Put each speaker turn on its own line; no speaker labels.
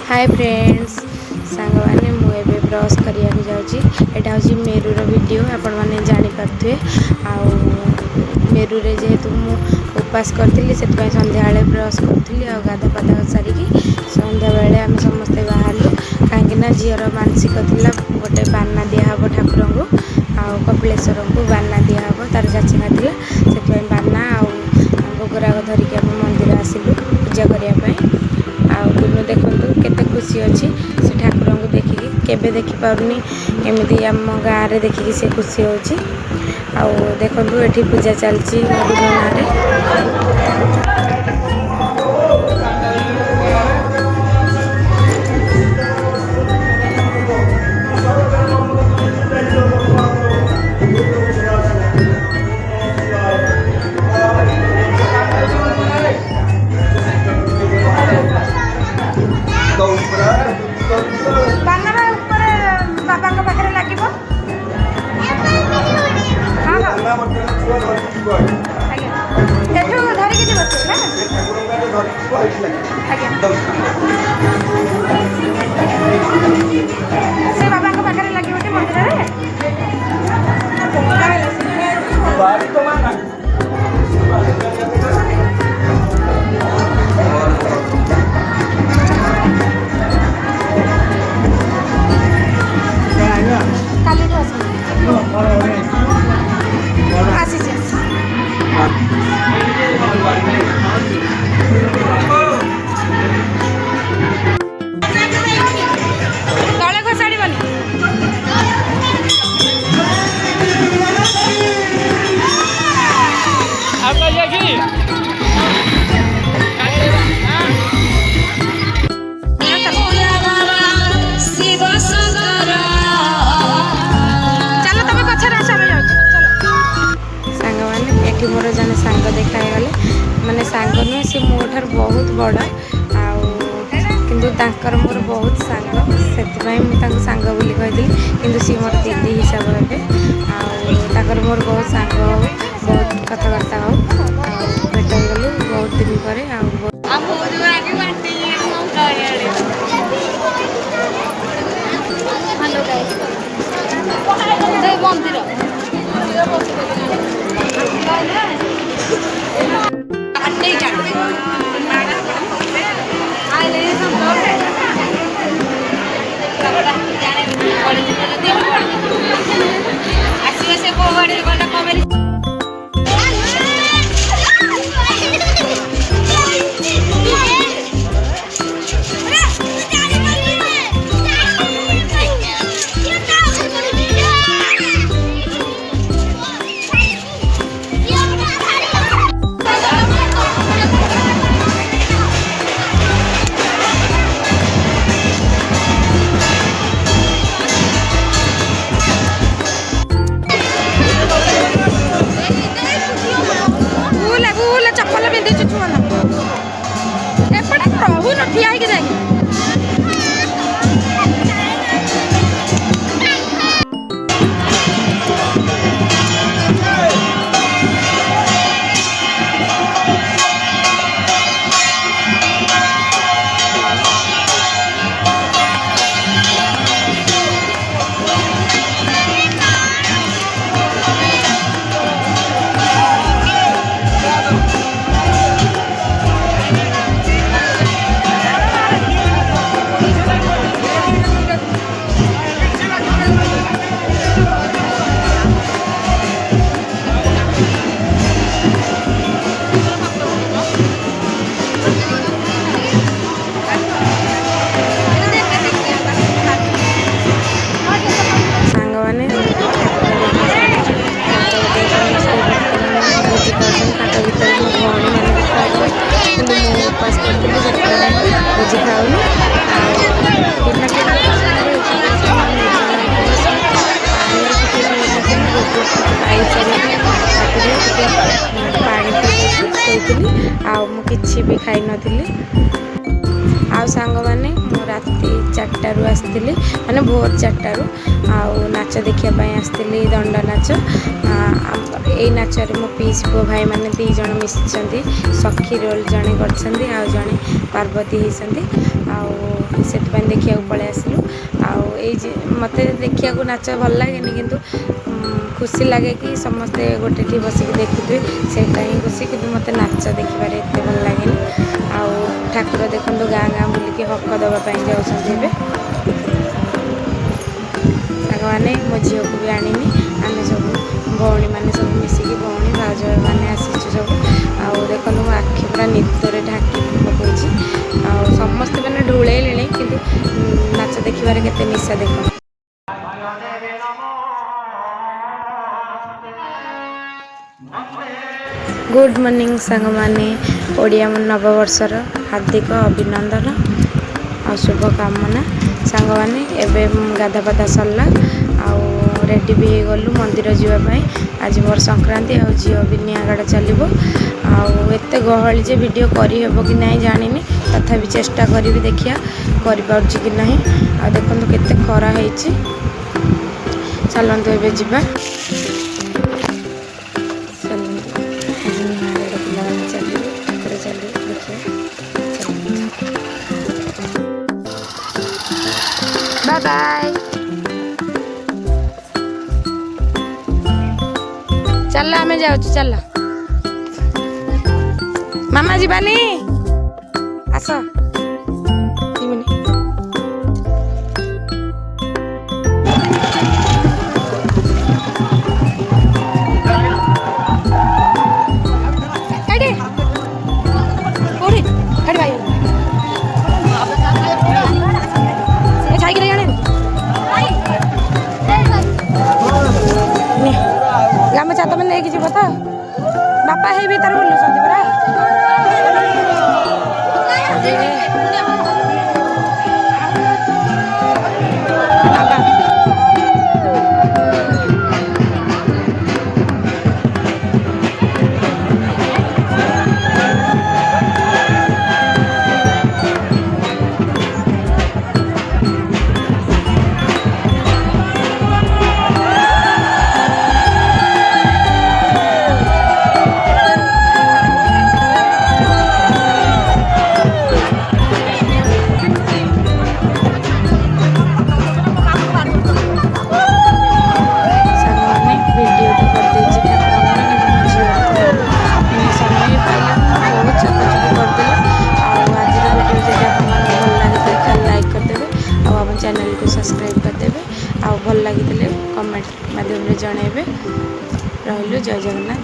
Hi friends सांग मैंने मुझे ब्रश करिया जाऊँगी यहाँ हूँ मेरूर वीडियो आपण मैंने जानीपे मेरू जेहेतु मु उपास करी से सन्ध्या ब्रश करी गाधा पाधा सारिकी सन्ध्या बेले आम समस्ते बाहर कहीं झीर मानसिक थी गोटे बाना दिहब ठाकुर को कपिलेश्वर को बाना दिहब तार जाचिका थी से बाना भोगराग धरिकी आम मंदिर आसिलु पूजा करने दुनू देखु केते खुशी अच्छी से ठाकुर को देखिकी केबे देखी पारुनी एमती आम गाँव में देखिकी से खुशी होची देखु ये पूजा चलती से बाबा पाखे लगे मंदिर मोर जन सांग देखागले माने सांग नुह सी मोठार बहुत बड़ आंतर मोर बहुत सांग से सांग बोली कही कि सी मोर दीदी हिसाब हे मोर बहुत सांग बहुत कथबार्ता हो भेट गलु बहुत दिन पर मंदिर किसी भी खाई नी सांग मैंने राति 4टारू आसती माने भोर 4टारू नाच देखापी आसती दंड नाच यही नाच मो पीस पु भाई मैंने 2 जन मिशिंट सखी रोल जड़े कर पार्वती होती से देखा पलि आसलु मत देखा नाच भल लगे कि खुशी लगे कि समस्ते गोटे बसिक देखुए से खुशी कि मत नाच देखिबार एत भल लगे आउ ठाकुर देखो गाँ गाँ बुलिक हक देवाई जाऊे मैंने मो झील को भी आनी आम सब भौणी मैंने सब मिसिकी भौणी भाज मैंने आसीचु सब आउ देखो मो आखि पूरा निदरे ढाकी पकड़ समस्ते मैंने ढूले कि नाच देखिबार केते निशा देख गुड मॉर्निंग सांग माने ओडिया नववर्षर हार्दिक अभिनंदन आ शुभकामना सांग माने एबे गाधा पाधा सरला आउ रेडी भी हो गलु मंदिर जावाई आज मोर संक्रांति आ झील भी निआगाड़ चलो आते गहली जे वीडियो करहब कि नहीं जानी तथा चेष्टा करी देखिया कि नहीं आ देखो केते खरा है चलतु एबे जीवा बाय बाय चल आम जाऊँ चल मामा जीवानी आस जीवनी गामछा तुम नहीं जीव तो बापा है भी तार बुलूँ परा चैनल को सब्सक्राइब करदेवे आ भल लगी कमेंट माध्यम जनइबे रही जय जगन्नाथ।